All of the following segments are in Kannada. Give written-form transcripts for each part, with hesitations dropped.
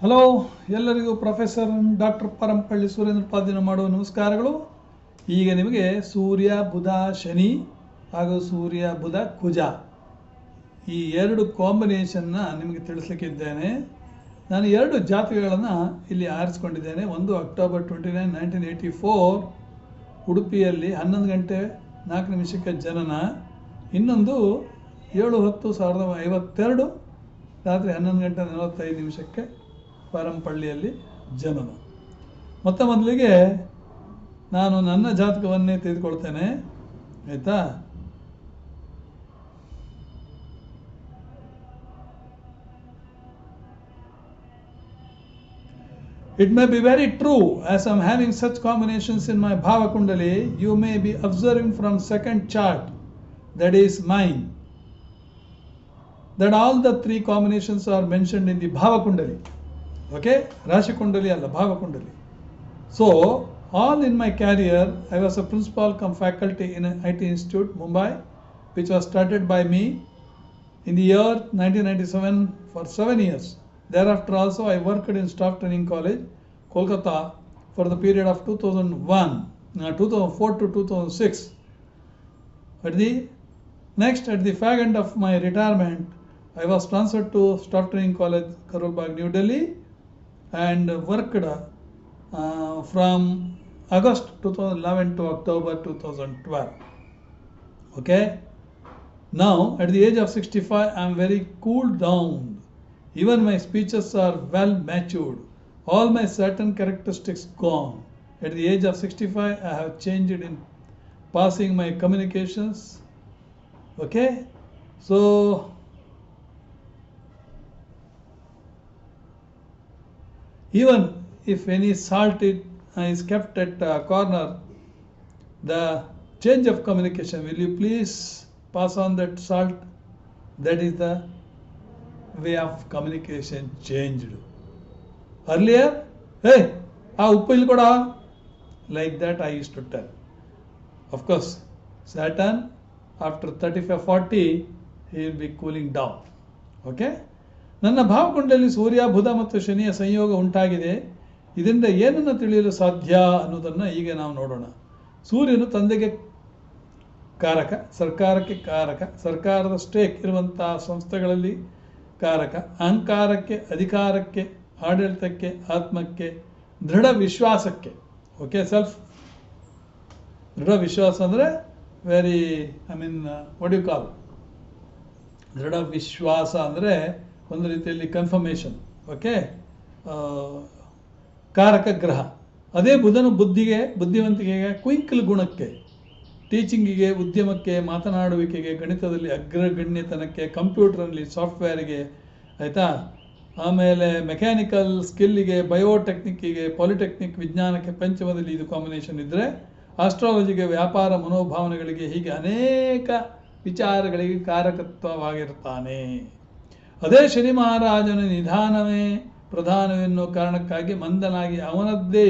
ಹಲೋ, ಎಲ್ಲರಿಗೂ ಪ್ರೊಫೆಸರ್ ಡಾಕ್ಟರ್ ಪರಂಪಳ್ಳಿ ಸುರೇಂದ್ರ ಪಾದಿನ ಮಾಡುವ ನಮಸ್ಕಾರಗಳು. ಈಗ ನಿಮಗೆ ಸೂರ್ಯ ಬುಧ ಶನಿ ಹಾಗೂ ಸೂರ್ಯ ಬುಧ ಕುಜ ಈ ಎರಡು ಕಾಂಬಿನೇಷನ್ನ ನಿಮಗೆ ತಿಳಿಸ್ಲಿಕ್ಕಿದ್ದೇನೆ. ನಾನು ಎರಡು ಜಾತಕಗಳನ್ನು ಇಲ್ಲಿ ಆರಿಸ್ಕೊಂಡಿದ್ದೇನೆ. ಒಂದು October 29, 1984 ಉಡುಪಿಯಲ್ಲಿ 11 ಗಂಟೆ 4 ನಿಮಿಷಕ್ಕೆ ಜನನ. ಇನ್ನೊಂದು 7/10/1952 ರಾತ್ರಿ 11 ಗಂಟೆ 45 ನಿಮಿಷಕ್ಕೆ ಪರಂಪಳ್ಳಿಯಲ್ಲಿ ಜನನ. ಮೊದಲಿಗೆ ನಾನು ನನ್ನ ಜಾತಕವನ್ನೇ ತೆಗೆದುಕೊಳ್ತೇನೆ, ಆಯಿತಾ? It may be very true, as I am having such combinations in my Bhava Kundali, you may be observing from second chart, that is mine, that all the three combinations are mentioned in the Bhava Kundali. Okay? Rashi Kundali alla, Bhava Kundali. So, all in my career, I was a principal cum faculty in an IT institute, Mumbai, which was started by me in the year 1997 for 7 years. Thereafter also I worked in Staff Training College, Kolkata, for the period of 2004 to 2006. At the fag end of my retirement, I was transferred to Staff Training College, Karol Bagh, New Delhi, and worked from August 2011 to October 2012. Okay? Now, at the age of 65, I am very cooled down. Even my speeches are well matured. All my certain characteristics gone. At the age of 65, I have changed in passing my communications. Okay? So, even if any salt is kept at a corner, the change of communication, will you please pass on that salt? That is the way of communication changed. Earlier, hey, uppu illi koda, like that I used to tell. Of course, Saturn, after 35-40, he will be cooling down. Okay? ನನ್ನ ಭಾವಕುಂಡಲಿ ಸೂರ್ಯ ಬುಧ ಮತ್ತು ಶನಿಯ ಸಂಯೋಗ ಉಂಟಾಗಿದೆ. ಇದರಿಂದ ಏನನ್ನು ತಿಳಿಯಲು ಸಾಧ್ಯ ಅನ್ನೋದನ್ನು ಈಗ ನಾವು ನೋಡೋಣ. ಸೂರ್ಯನು ತಂದೆಗೆ ಕಾರಕ, ಸರ್ಕಾರಕ್ಕೆ ಕಾರಕ, ಸರ್ಕಾರದ ಸ್ಟೇಕ್ ಇರುವಂಥ ಸಂಸ್ಥೆಗಳಲ್ಲಿ ಕಾರಕ, ಅಹಂಕಾರಕ್ಕೆ, ಅಧಿಕಾರಕ್ಕೆ, ಆಡಳಿತಕ್ಕೆ, ಆತ್ಮಕ್ಕೆ, ದೃಢ ವಿಶ್ವಾಸಕ್ಕೆ. ಓಕೆ, ದೃಢ ವಿಶ್ವಾಸ ಅಂದರೆ ವಾಟ್ ಯು ಕಾಲ್, ದೃಢ ವಿಶ್ವಾಸ ಅಂದರೆ ಒಂದು ರೀತಿಯಲ್ಲಿ ಕನ್ಫರ್ಮೇಷನ್. ಓಕೆ, ಕಾರಕ ಗ್ರಹ. ಅದೇ ಬುಧನು ಬುದ್ಧಿಗೆ, ಬುದ್ಧಿವಂತಿಕೆಗೆ, ಕ್ವಿಂಕಲ್ ಗುಣಕ್ಕೆ, ಟೀಚಿಂಗಿಗೆ, ಉದ್ಯಮಕ್ಕೆ, ಮಾತನಾಡುವಿಕೆಗೆ, ಗಣಿತದಲ್ಲಿ ಅಗ್ರಗಣ್ಯತನಕ್ಕೆ, ಕಂಪ್ಯೂಟರ್ನಲ್ಲಿ ಸಾಫ್ಟ್ವೇರಿಗೆ, ಆಯಿತಾ, ಆಮೇಲೆ ಮೆಕ್ಯಾನಿಕಲ್ ಸ್ಕಿಲ್ಲಿಗೆ, ಬಯೋಟೆಕ್ನಿಕ್ಕಿಗೆ, ಪಾಲಿಟೆಕ್ನಿಕ್ ವಿಜ್ಞಾನಕ್ಕೆ, ಪಂಚಮದಲ್ಲಿ ಇದು ಕಾಂಬಿನೇಷನ್ ಇದ್ದರೆ, ಆಸ್ಟ್ರಾಲಜಿಗೆ, ವ್ಯಾಪಾರ ಮನೋಭಾವನೆಗಳಿಗೆ, ಹೀಗೆ ಅನೇಕ ವಿಚಾರಗಳಿಗೆ ಕಾರಕತ್ವವಾಗಿರ್ತಾನೆ. ಅದೇ ಶನಿ ಮಹಾರಾಜನ ನಿಧಾನವೇ ಪ್ರಧಾನವೆನ್ನೋ ಕಾರಣಕ್ಕಾಗಿ ಮಂದನಾಗಿ ಅವನದ್ದೇ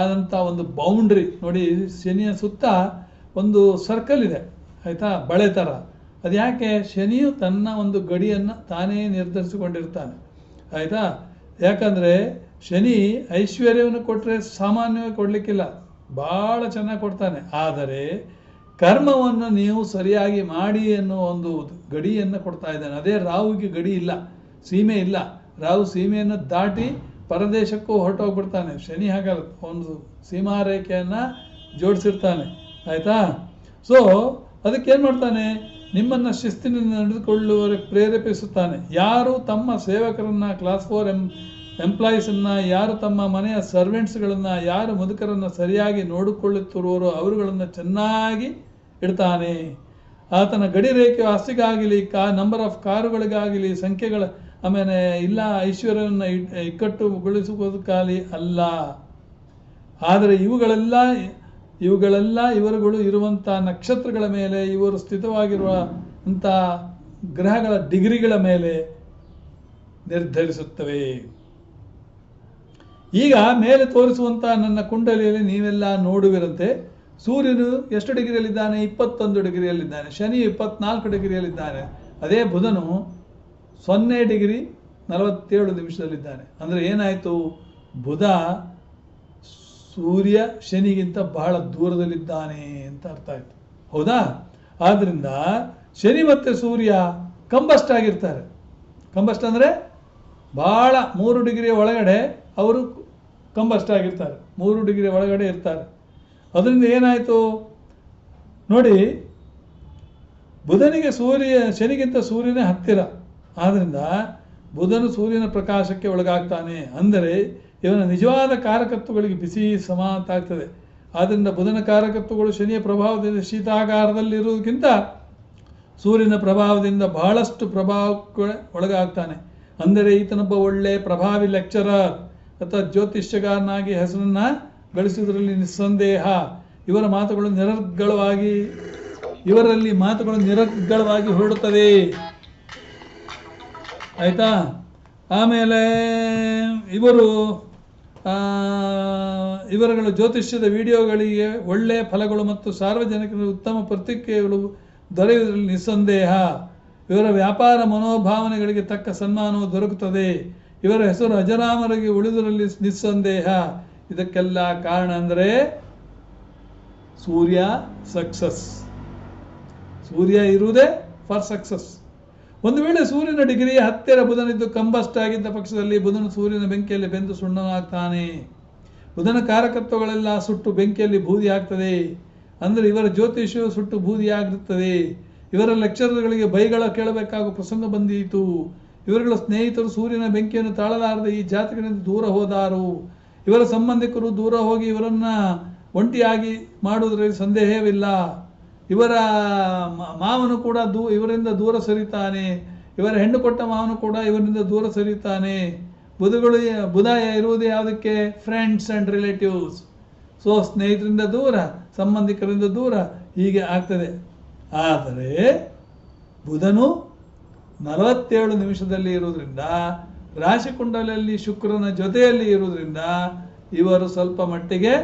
ಆದಂಥ ಒಂದು ಬೌಂಡ್ರಿ ನೋಡಿ, ಶನಿಯ ಸುತ್ತ ಒಂದು ಸರ್ಕಲ್ ಇದೆ, ಆಯಿತಾ, ಬಳೆ ಥರ. ಅದು ಯಾಕೆ? ಶನಿಯು ತನ್ನ ಒಂದು ಗಡಿಯನ್ನು ತಾನೇ ನಿರ್ಧರಿಸಿಕೊಂಡಿರ್ತಾನೆ, ಆಯಿತಾ. ಯಾಕಂದರೆ ಶನಿ ಐಶ್ವರ್ಯವನ್ನು ಕೊಟ್ಟರೆ ಸಾಮಾನ್ಯವಾಗಿ ಕೊಡಲಿಕ್ಕಿಲ್ಲ, ಭಾಳ ಚೆನ್ನಾಗಿ ಕೊಡ್ತಾನೆ. ಆದರೆ ಕರ್ಮವನ್ನು ನೀವು ಸರಿಯಾಗಿ ಮಾಡಿ ಅನ್ನೋ ಒಂದು ಗಡಿಯನ್ನು ಕೊಡ್ತಾ ಇದ್ದಾನೆ. ಅದೇ ರಾಹುವಿಗೆ ಗಡಿ ಇಲ್ಲ, ಸೀಮೆ ಇಲ್ಲ. ರಾಹು ಸೀಮೆಯನ್ನು ದಾಟಿ ಪರದೇಶಕ್ಕೂ ಹೊರಟೋಗ್ಬಿಡ್ತಾನೆ. ಶನಿ ಹಾಗಲ್ಲ, ಒಂದು ಸೀಮಾರೇಖೆಯನ್ನು ಜೋಡಿಸಿರ್ತಾನೆ, ಆಯಿತಾ. ಸೊ ಅದಕ್ಕೇನು ಮಾಡ್ತಾನೆ? ನಿಮ್ಮನ್ನು ಶಿಸ್ತಿನಿಂದ ನಡೆದುಕೊಳ್ಳುವವರೆಗೆ ಪ್ರೇರೇಪಿಸುತ್ತಾನೆ. ಯಾರು ತಮ್ಮ ಸೇವಕರನ್ನು, ಕ್ಲಾಸ್ 4 ಎಂಪ್ಲಾಯೀಸನ್ನು, ಯಾರು ತಮ್ಮ ಮನೆಯ ಸರ್ವೆಂಟ್ಸ್ಗಳನ್ನು, ಯಾರು ಮುದುಕರನ್ನು ಸರಿಯಾಗಿ ನೋಡಿಕೊಳ್ಳುತ್ತಿರುವರೋ ಅವರುಗಳನ್ನು ಚೆನ್ನಾಗಿ ಇಡ್ತಾನೆ. ಆತನ ಗಡಿ ರೇಖೆ ಆಸ್ತಿಗಾಗಲಿ, ನಂಬರ್ ಆಫ್ ಕಾರುಗಳಿಗಾಗಲಿ, ಸಂಖ್ಯೆಗಳ, ಆಮೇಲೆ ಇಲ್ಲ ಐಶ್ವರ್ಯವನ್ನು ಇಕ್ಕಟ್ಟುಗೊಳಿಸುವುದಕ್ಕಾಗಲಿ ಅಲ್ಲ. ಆದರೆ ಇವುಗಳೆಲ್ಲ ಇವರುಗಳು ಇರುವಂಥ ನಕ್ಷತ್ರಗಳ ಮೇಲೆ, ಇವರು ಸ್ಥಿತವಾಗಿರುವಂಥ ಗ್ರಹಗಳ ಡಿಗ್ರಿಗಳ ಮೇಲೆ ನಿರ್ಧರಿಸುತ್ತವೆ. ಈಗ ಮೇಲೆ ತೋರಿಸುವಂಥ ನನ್ನ ಕುಂಡಲಿಯಲ್ಲಿ ನೀವೆಲ್ಲ ನೋಡುವಿರಂತೆ ಸೂರ್ಯನು ಎಷ್ಟು ಡಿಗ್ರಿಯಲ್ಲಿದ್ದಾನೆ? 21 ಡಿಗ್ರಿಯಲ್ಲಿದ್ದಾನೆ. ಶನಿ 24 ಡಿಗ್ರಿಯಲ್ಲಿದ್ದಾನೆ. ಅದೇ ಬುಧನು 0 ಡಿಗ್ರಿ 47 ನಿಮಿಷದಲ್ಲಿದ್ದಾನೆ. ಅಂದರೆ ಏನಾಯಿತು, ಬುಧ ಸೂರ್ಯ ಶನಿಗಿಂತ ಬಹಳ ದೂರದಲ್ಲಿದ್ದಾನೆ ಅಂತ ಅರ್ಥ ಆಯಿತು. ಹೌದಾ? ಆದ್ದರಿಂದ ಶನಿ ಮತ್ತು ಸೂರ್ಯ ಕಂಬಸ್ಟ್ ಆಗಿರ್ತಾರೆ. ಕಂಬಸ್ಟ್ ಅಂದರೆ ಭಾಳ 3 ಡಿಗ್ರಿಯ ಒಳಗಡೆ ಅವರು ಕಂಬಸ್ಟ್ ಆಗಿರ್ತಾರೆ, 3 ಡಿಗ್ರಿ ಒಳಗಡೆ ಇರ್ತಾರೆ. ಅದರಿಂದ ಏನಾಯಿತು ನೋಡಿ, ಬುಧನಿಗೆ ಶನಿಗಿಂತ ಸೂರ್ಯನೇ ಹತ್ತಿರ. ಆದ್ದರಿಂದ ಬುಧನು ಸೂರ್ಯನ ಪ್ರಕಾಶಕ್ಕೆ ಒಳಗಾಗ್ತಾನೆ. ಅಂದರೆ ಇವನ ನಿಜವಾದ ಕಾರಕತ್ವಗಳಿಗೆ ಬಿಸಿ ಸಮಾನ ಆಗ್ತದೆ. ಆದ್ದರಿಂದ ಬುಧನ ಕಾರಕತ್ವಗಳು ಶನಿಯ ಪ್ರಭಾವದಿಂದ ಶೀತಾಗಾರದಲ್ಲಿರುವುದಕ್ಕಿಂತ ಸೂರ್ಯನ ಪ್ರಭಾವದಿಂದ ಬಹಳಷ್ಟು ಪ್ರಭಾವಕ್ಕೆ ಒಳಗಾಗ್ತಾನೆ. ಅಂದರೆ ಈತನೊಬ್ಬ ಒಳ್ಳೆ ಪ್ರಭಾವಿ ಲೆಕ್ಚರರ್ ಅಥವಾ ಜ್ಯೋತಿಷ್ಯಗಾರನಾಗಿ ಹೆಸರನ್ನು ಗಳಿಸುವುದರಲ್ಲಿ ನಿಸ್ಸಂದೇಹ. ಇವರಲ್ಲಿ ಮಾತುಗಳು ನಿರರ್ಗಳವಾಗಿ ಹೊರಡುತ್ತದೆ. ಆಯಿತಾ? ಆಮೇಲೆ ಇವರುಗಳ ಜ್ಯೋತಿಷ್ಯದ ವಿಡಿಯೋಗಳಿಗೆ ಒಳ್ಳೆಯ ಫಲಗಳು ಮತ್ತು ಸಾರ್ವಜನಿಕರ ಉತ್ತಮ ಪ್ರತಿಕ್ರಿಯೆಗಳು ದೊರೆಯುವುದರಲ್ಲಿ ನಿಸ್ಸಂದೇಹ. ಇವರ ವ್ಯಾಪಾರ ಮನೋಭಾವನೆಗಳಿಗೆ ತಕ್ಕ ಸನ್ಮಾನವು ದೊರಕುತ್ತದೆ. ಇವರ ಹೆಸರು ಅಜರಾಮರಾಗಿ ಉಳಿದುದರಲ್ಲಿ ನಿಸ್ಸಂದೇಹ. ಇದಕ್ಕೆಲ್ಲ ಕಾರಣ ಅಂದರೆ ಸೂರ್ಯ ಸಕ್ಸಸ್. ಸೂರ್ಯ ಇರುವುದೇ ಫಾರ್ ಸಕ್ಸಸ್. ಒಂದು ವೇಳೆ ಸೂರ್ಯನ ಡಿಗ್ರಿಯ ಹತ್ತಿರ ಬುಧನಿದ್ದು ಕಂಬಸ್ಟ್ ಆಗಿದ್ದ ಪಕ್ಷದಲ್ಲಿ ಬುಧನು ಸೂರ್ಯನ ಬೆಂಕಿಯಲ್ಲಿ ಬೆಂದು ಸುಣ್ಣನಾಗ್ತಾನೆ. ಬುಧನ ಕಾರಕತ್ವಗಳೆಲ್ಲ ಸುಟ್ಟು ಬೆಂಕಿಯಲ್ಲಿ ಬೂದಿ ಆಗ್ತದೆ. ಅಂದರೆ ಇವರ ಜ್ಯೋತಿಷ್ಯವು ಸುಟ್ಟು ಬೂದಿಯಾಗಿರುತ್ತದೆ. ಇವರ ಲೆಕ್ಚರ್ಗಳಿಗೆ ಬೈಗಳ ಕೇಳಬೇಕಾಗುವ ಪ್ರಸಂಗ ಬಂದೀತು. ಇವರುಗಳ ಸ್ನೇಹಿತರು ಸೂರ್ಯನ ಬೆಂಕಿಯನ್ನು ತಾಳಲಾರದೆ ಈ ಜಾತಕದಿಂದ ದೂರ ಹೋದಾರು. ಇವರ ಸಂಬಂಧಿಕರು ದೂರ ಹೋಗಿ ಇವರನ್ನು ಒಂಟಿಯಾಗಿ ಮಾಡುವುದರಲ್ಲಿ ಸಂದೇಹವಿಲ್ಲ. ಇವರ ಮಾವನು ಕೂಡ ಇವರಿಂದ ದೂರ ಸರಿತಾನೆ. ಇವರ ಹೆಣ್ಣು ಕೊಟ್ಟ ಮಾವನು ಕೂಡ ಇವರಿಂದ ದೂರ ಸರಿತಾನೆ. ಬುಧ ಇರುವುದೇ ಯಾವುದಕ್ಕೆ? Friends and relatives. ಸೊ ಸ್ನೇಹಿತರಿಂದ ದೂರ, ಸಂಬಂಧಿಕರಿಂದ ದೂರ, ಹೀಗೆ ಆಗ್ತದೆ. ಆದರೆ ಬುಧನು 47 ನಿಮಿಷದಲ್ಲಿ ಇರುವುದರಿಂದ, ರಾಶಿಕುಂಡಲಲ್ಲಿ ಶುಕ್ರನ ಜೊತೆಯಲ್ಲಿ ಇರುವುದರಿಂದ ಇವರು ಸ್ವಲ್ಪ ಮಟ್ಟಿಗೆ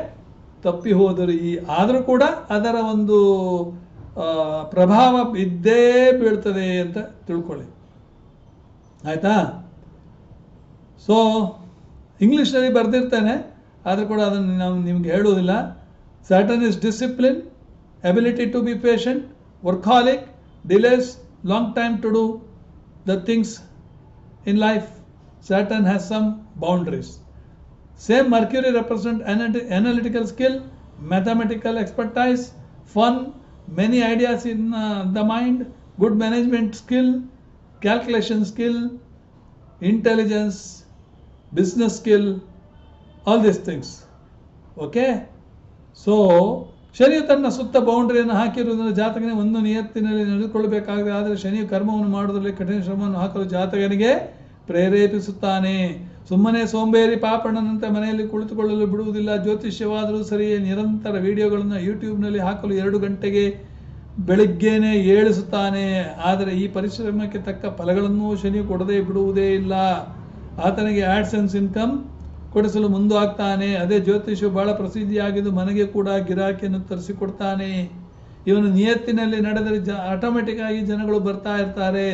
ತಪ್ಪಿ ಹೋದರು. ಆದರೂ ಕೂಡ ಅದರ ಒಂದು ಪ್ರಭಾವ ಇದ್ದೇ ಬೀಳ್ತದೆ ಅಂತ ತಿಳ್ಕೊಳ್ಳಿ. ಆಯಿತಾ? ಸೊ ಇಂಗ್ಲೀಷ್ನಲ್ಲಿ ಬರೆದಿರ್ತೇನೆ, ಆದರೂ ಕೂಡ ಅದನ್ನು ನಾವು ನಿಮ್ಗೆ ಹೇಳುವುದಿಲ್ಲ. Saturn is discipline, ability to be patient, workaholic, delays long time to do the things in life. Saturn has some boundaries. Same Mercury represents analytical skill, mathematical expertise, fun, many ideas in the mind, good management skill, calculation skill, intelligence, business skill, all these things. Okay? So ಶನಿಯು ತನ್ನ ಸುತ್ತ ಬೌಂಡ್ರಿಯನ್ನು ಹಾಕಿರುವುದರಿಂದ ಜಾತಕನೇ ಒಂದು ನಿಯತ್ತಿನಲ್ಲಿ ನಡೆದುಕೊಳ್ಳಬೇಕಾಗಿದೆ. ಆದರೆ ಶನಿಯು ಕರ್ಮವನ್ನು ಮಾಡುವುದರಲ್ಲಿ ಕಠಿಣ ಶ್ರಮವನ್ನು ಹಾಕಲು ಜಾತಕನಿಗೆ ಪ್ರೇರೇಪಿಸುತ್ತಾನೆ. ಸುಮ್ಮನೆ ಸೋಂಬೇರಿ ಪಾಪಣ್ಣನಂತೆ ಮನೆಯಲ್ಲಿ ಕುಳಿತುಕೊಳ್ಳಲು ಬಿಡುವುದಿಲ್ಲ. ಜ್ಯೋತಿಷ್ಯವಾದರೂ ಸರಿಯೇ ನಿರಂತರ ವಿಡಿಯೋಗಳನ್ನು ಯೂಟ್ಯೂಬ್ನಲ್ಲಿ ಹಾಕಲು 2 ಗಂಟೆಗೆ ಬೆಳಿಗ್ಗೆನೇ ಏಳಿಸುತ್ತಾನೆ. ಆದರೆ ಈ ಪರಿಶ್ರಮಕ್ಕೆ ತಕ್ಕ ಫಲಗಳನ್ನು ಶನಿಯು ಕೊಡದೇ ಬಿಡುವುದೇ ಇಲ್ಲ. ಆತನಿಗೆ ಆಡ್ಸೆನ್ಸ್ ಇನ್ಕಮ್ ಕೊಡಿಸಲು ಮುಂದಾಗ್ತಾನೆ. ಅದೇ ಜ್ಯೋತಿಷು ಬಹಳ ಪ್ರಸಿದ್ಧಿಯಾಗಿದ್ದು ಮನೆಗೆ ಕೂಡ ಗಿರಾಕಿಯನ್ನು ತರಿಸಿಕೊಡ್ತಾನೆ. ಇವನು ನಿಯತ್ತಿನಲ್ಲಿ ನಡೆದರೆ ಆಟೋಮೆಟಿಕ್ ಆಗಿ ಜನಗಳು ಬರ್ತಾ ಇರ್ತಾರೆ.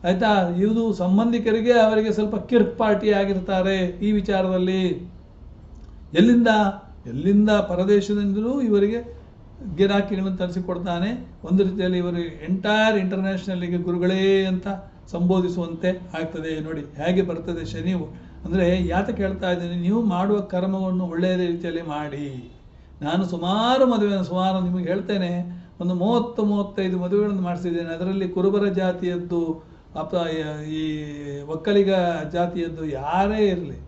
ಆಯಿತಾ? ಇದು ಸಂಬಂಧಿಕರಿಗೆ ಅವರಿಗೆ ಸ್ವಲ್ಪ ಕಿರ್ಕ್ ಪಾರ್ಟಿ ಆಗಿರ್ತಾರೆ ಈ ವಿಚಾರದಲ್ಲಿ. ಎಲ್ಲಿಂದ ಪರದೇಶದಿಂದಲೂ ಇವರಿಗೆ ಗಿರಾಕಿಗಳನ್ನು ತರಿಸಿಕೊಡ್ತಾನೆ. ಒಂದು ರೀತಿಯಲ್ಲಿ ಇವರು ಎಂಟೈರ್ ಇಂಟರ್ನ್ಯಾಷನಲ್ಗೆ ಗುರುಗಳೇ ಅಂತ ಸಂಬೋಧಿಸುವಂತೆ ಆಗ್ತದೆ. ನೋಡಿ ಹೇಗೆ ಬರ್ತದೆ ಶನಿಯು. ಅಂದರೆ ಯಾತಕ್ಕೆ ಹೇಳ್ತಾ ಇದ್ದೀನಿ, ನೀವು ಮಾಡುವ ಕರ್ಮವನ್ನು ಒಳ್ಳೆಯ ರೀತಿಯಲ್ಲಿ ಮಾಡಿ. ನಾನು ಸುಮಾರು ನಿಮಗೆ ಹೇಳ್ತೇನೆ, ಒಂದು 30-35 ಮದುವೆಗಳನ್ನು ಮಾಡಿಸಿದ್ದೇನೆ. ಅದರಲ್ಲಿ ಕುರುಬರ ಜಾತಿಯದ್ದು ಈ ಒಕ್ಕಲಿಗ ಜಾತಿಯದ್ದು ಯಾರೇ ಇರಲಿ,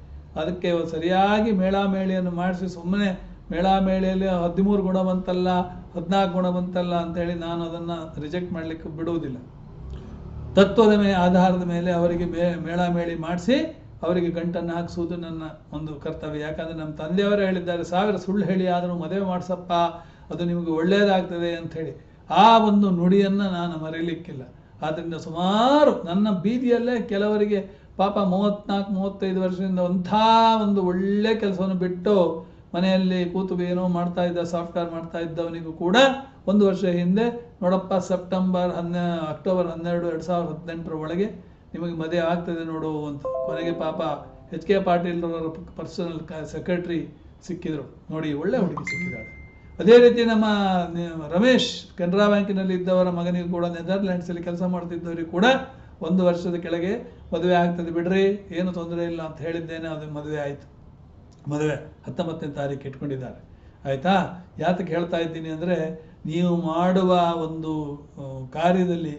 ಅದಕ್ಕೆ ಸರಿಯಾಗಿ ಮೇಳಾಮೇಳಿಯನ್ನು ಮಾಡಿಸಿ ಸುಮ್ಮನೆ ಮೇಳಾಮೇಳಿಯಲ್ಲಿ 13 ಗುಣ ಬಂತಲ್ಲ 14 ಗುಣ ಬಂತಲ್ಲ ಅಂತೇಳಿ ನಾನು ಅದನ್ನು ರಿಜೆಕ್ಟ್ ಮಾಡಲಿಕ್ಕೆ ಬಿಡುವುದಿಲ್ಲ. ತತ್ವದ ಆಧಾರದ ಮೇಲೆ ಅವರಿಗೆ ಮೇಳಾಮೇಳಿ ಮಾಡಿಸಿ ಅವರಿಗೆ ಗಂಟನ್ನು ಹಾಕಿಸುವುದು ನನ್ನ ಒಂದು ಕರ್ತವ್ಯ. ಯಾಕಂದರೆ ನಮ್ಮ ತಂದೆಯವರೇ ಹೇಳಿದ್ದಾರೆ, 1000 ಸುಳ್ಳು ಹೇಳಿ ಆದರೂ ಮದುವೆ ಮಾಡಿಸಪ್ಪ, ಅದು ನಿಮಗೆ ಒಳ್ಳೆಯದಾಗ್ತದೆ ಅಂಥೇಳಿ. ಆ ಒಂದು ನುಡಿಯನ್ನು ನಾನು ಮರೀಲಿಕ್ಕಿಲ್ಲ. ಆದ್ದರಿಂದ ಸುಮಾರು ನನ್ನ ಬೀದಿಯಲ್ಲೇ ಕೆಲವರಿಗೆ ಪಾಪ 34-35 ವರ್ಷದಿಂದ ಅಂಥ ಒಂದು ಒಳ್ಳೆ ಕೆಲಸವನ್ನು ಬಿಟ್ಟು ಮನೆಯಲ್ಲಿ ಕೂತು ಏನೋ ಮಾಡ್ತಾ ಇದ್ದ, ಸಾಫ್ಟ್ವೇರ್ ಮಾಡ್ತಾ ಇದ್ದವನಿಗೂ ಕೂಡ 1 ವರ್ಷ ಹಿಂದೆ ನೋಡಪ್ಪ ಅಕ್ಟೋಬರ್ 12, 2018 ಒಳಗೆ ನಿಮಗೆ ಮದುವೆ ಆಗ್ತದೆ ನೋಡು ಅಂತ. ಕೊನೆಗೆ ಪಾಪ ಎಚ್ ಕೆ ಪಾಟೀಲ್ ಅವರ ಪರ್ಸನಲ್ ಸೆಕ್ರೆಟರಿ ಸಿಕ್ಕಿದ್ರು. ನೋಡಿ, ಒಳ್ಳೆ ಹುಡುಗಿ ಸಿಕ್ಕಿದ್ದಾಳೆ. ಅದೇ ರೀತಿ ನಮ್ಮ ರಮೇಶ್ ಕೆನರಾ ಬ್ಯಾಂಕಿನಲ್ಲಿ ಇದ್ದವರ ಮಗನಿಗೂ ಕೂಡ ನೆದರ್ಲ್ಯಾಂಡ್ಸಲ್ಲಿ ಕೆಲಸ ಮಾಡ್ತಿದ್ದವರಿಗೆ ಕೂಡ 1 ವರ್ಷದ ಕೆಳಗೆ ಮದುವೆ ಆಗ್ತದೆ ಬಿಡ್ರಿ, ಏನು ತೊಂದರೆ ಇಲ್ಲ ಅಂತ ಹೇಳಿದ್ದೇನೆ. ಅದು ಮದುವೆ ಆಯಿತು. ಮದುವೆ 19ನೇ ತಾರೀಕು ಇಟ್ಕೊಂಡಿದ್ದಾರೆ. ಆಯಿತಾ? ಯಾತಕ್ಕೆ ಹೇಳ್ತಾ ಇದ್ದೀನಿ ಅಂದರೆ, ನೀವು ಮಾಡುವ ಒಂದು ಕಾರ್ಯದಲ್ಲಿ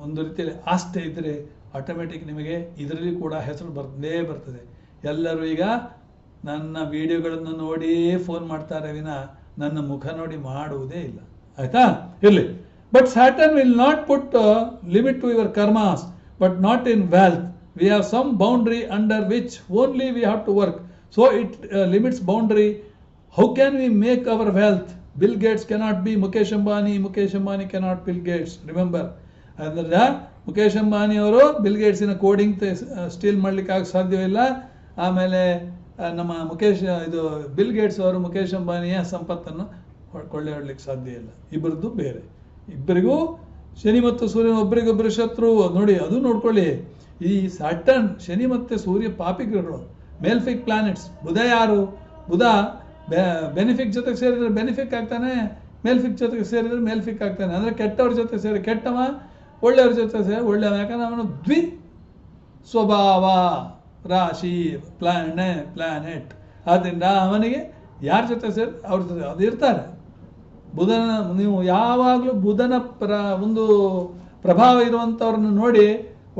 ಒಂದು ರೀತಿಯಲ್ಲಿ ಆಸ್ಥೆ ಇದ್ದರೆ ಆಟೋಮೆಟಿಕ್ ನಿಮಗೆ ಇದರಲ್ಲಿ ಕೂಡ ಹೆಸರು ಬಂದೇ ಬರ್ತದೆ. ಎಲ್ಲರೂ ಈಗ ನನ್ನ ವಿಡಿಯೋಗಳನ್ನು ನೋಡಿ ಫೋನ್ ಮಾಡ್ತಾರೆ ವಿನ ನನ್ನ ಮುಖ ನೋಡಿ ಮಾಡುವುದೇ ಇಲ್ಲ. ಆಯಿತಾ? ಇರಲಿ. But Saturn will not put limit to your karmas, but not in wealth. We have some boundary under which only we have to work. So it limits boundary. How can we make our wealth? Bill Gates cannot be Mukesh Ambani. Mukesh Ambani cannot Bill Gates. Remember. ಅಂದರೆ ಮುಖೇಶ್ ಅಂಬಾನಿ ಅವರು ಬಿಲ್ ಗೇಟ್ಸಿನ ಕೋಡಿಂಗ್ ಸ್ಟೀಲ್ ಮಾಡಲಿಕ್ಕೆ ಸಾಧ್ಯವಿಲ್ಲ. ಆಮೇಲೆ ನಮ್ಮ ಬಿಲ್ ಗೇಟ್ಸ್ ಅವರು ಮುಖೇಶ್ ಅಂಬಾನಿಯ ಸಂಪತ್ತನ್ನು ಕೊಳ್ಳೆಹೊಡಲಿಕ್ಕೆ ಸಾಧ್ಯ ಇಲ್ಲ. ಇಬ್ಬರದ್ದು ಬೇರೆ. ಇಬ್ಬರಿಗೂ ಶನಿ ಮತ್ತು ಸೂರ್ಯ ಒಬ್ಬರಿಗೊಬ್ಬರು ಶತ್ರು. ನೋಡಿ, ಅದು ನೋಡ್ಕೊಳ್ಳಿ. ಈ ಸ್ಯಾಟರ್ನ್, ಶನಿ ಮತ್ತು ಸೂರ್ಯ ಪಾಪಿಗ್ರಹಗಳು, ಮೇಲ್ಫಿಕ್ ಪ್ಲಾನೆಟ್ಸ್. ಬುಧ ಯಾರು? ಬುಧ ಬೆನಿಫಿಕ್ ಜೊತೆಗೆ ಸೇರಿದ್ರೆ ಬೆನಿಫಿಕ್ ಆಗ್ತಾನೆ, ಮೇಲ್ಫಿಕ್ ಜೊತೆಗೆ ಸೇರಿದ್ರೆ ಮೇಲ್ಫಿಕ್ ಆಗ್ತಾನೆ. ಅಂದರೆ ಕೆಟ್ಟವ್ರ ಜೊತೆ ಸೇರಿ ಕೆಟ್ಟವ, ಒಳ್ಳೆಯವ್ರ ಜೊತೆ ಸೇರಿ ಒಳ್ಳೆಯವ. ಯಾಕಂದ್ರೆ ಅವನು ಸ್ವಭಾವ ರಾಶಿ ಪ್ಲಾನೆಟ್. ಆದ್ದರಿಂದ ಅವನಿಗೆ ಯಾರ ಜೊತೆ ಸೇರಿ ಅವ್ರ ಜೊತೆ ಅದು ಇರ್ತಾರೆ. ಬುಧನ, ನೀವು ಯಾವಾಗಲೂ ಬುಧನ ಒಂದು ಪ್ರಭಾವ ಇರುವಂಥವ್ರನ್ನ ನೋಡಿ,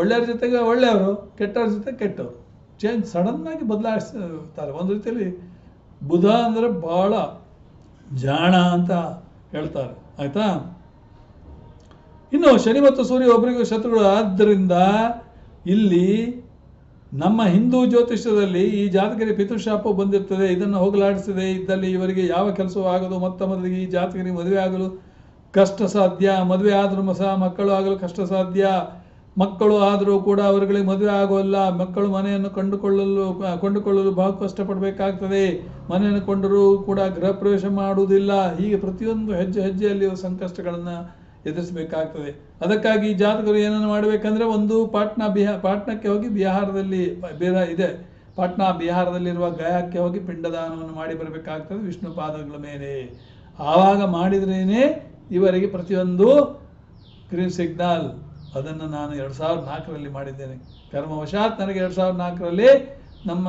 ಒಳ್ಳೆಯವ್ರ ಜೊತೆಗೆ ಒಳ್ಳೆಯವರು, ಕೆಟ್ಟವ್ರ ಜೊತೆ ಕೆಟ್ಟವರು. ಚೇಂಜ್ ಸಡನ್ನಾಗಿ ಬದಲಾಯಿಸ್ತಾರೆ. ಒಂದು ರೀತಿಯಲ್ಲಿ ಬುಧ ಅಂದರೆ ಭಾಳ ಜಾಣ ಅಂತ ಹೇಳ್ತಾರೆ. ಆಯಿತಾ? ಇನ್ನು ಶನಿ ಮತ್ತು ಸೂರ್ಯ ಒಬ್ಬರಿಗೂ ಶತ್ರುಗಳು. ಆದ್ದರಿಂದ ಇಲ್ಲಿ ನಮ್ಮ ಹಿಂದೂ ಜ್ಯೋತಿಷ್ಯದಲ್ಲಿ ಈ ಜಾತಕರಿಗೆ ಪಿತೃಶಾಪ ಬಂದಿರ್ತದೆ. ಇದನ್ನು ಹೋಗಲಾಡಿಸದೆ ಇದ್ದಲ್ಲಿ ಇವರಿಗೆ ಯಾವ ಕೆಲಸವೂ ಆಗೋದು. ಮೊದಲಿಗೆ ಈ ಜಾತಕರಿಗೆ ಮದುವೆ ಆಗಲು ಕಷ್ಟ ಸಾಧ್ಯ. ಮದುವೆ ಆದರೂ ಮಕ್ಕಳು ಆಗಲು ಕಷ್ಟ ಸಾಧ್ಯ. ಮಕ್ಕಳು ಆದರೂ ಕೂಡ ಅವರುಗಳಿಗೆ ಮದುವೆ ಆಗೋಲ್ಲ. ಮಕ್ಕಳು ಮನೆಯನ್ನು ಕೊಂಡುಕೊಳ್ಳಲು ಬಹಳ ಕಷ್ಟಪಡಬೇಕಾಗ್ತದೆ. ಮನೆಯನ್ನು ಕೊಂಡರೂ ಕೂಡ ಗೃಹ ಪ್ರವೇಶ ಮಾಡುವುದಿಲ್ಲ. ಹೀಗೆ ಪ್ರತಿಯೊಂದು ಹೆಜ್ಜೆಯಲ್ಲಿ ಸಂಕಷ್ಟಗಳನ್ನು ಎದುರಿಸಬೇಕಾಗ್ತದೆ. ಅದಕ್ಕಾಗಿ ಜಾತಕರು ಏನನ್ನು ಮಾಡಬೇಕಂದ್ರೆ, ಒಂದು ಪಾಟ್ನಾಕ್ಕೆ ಹೋಗಿ ಬಿಹಾರದಲ್ಲಿ ಇದೆ, ಪಾಟ್ನಾ ಬಿಹಾರದಲ್ಲಿರುವ ಗಯಾಕ್ಕೆ ಹೋಗಿ ಪಿಂಡದಾನವನ್ನು ಮಾಡಿ ಬರಬೇಕಾಗ್ತದೆ ವಿಷ್ಣು ಪಾದಗಳ ಮೇಲೆ. ಆವಾಗ ಮಾಡಿದ್ರೇನೆ ಇವರಿಗೆ ಪ್ರತಿಯೊಂದು ಗ್ರೀನ್ ಸಿಗ್ನಲ್. ಅದನ್ನು ನಾನು 2004ರಲ್ಲಿ ಮಾಡಿದ್ದೇನೆ. ಕರ್ಮವಶಾತ್ ನನಗೆ 2004ರಲ್ಲಿ ನಮ್ಮ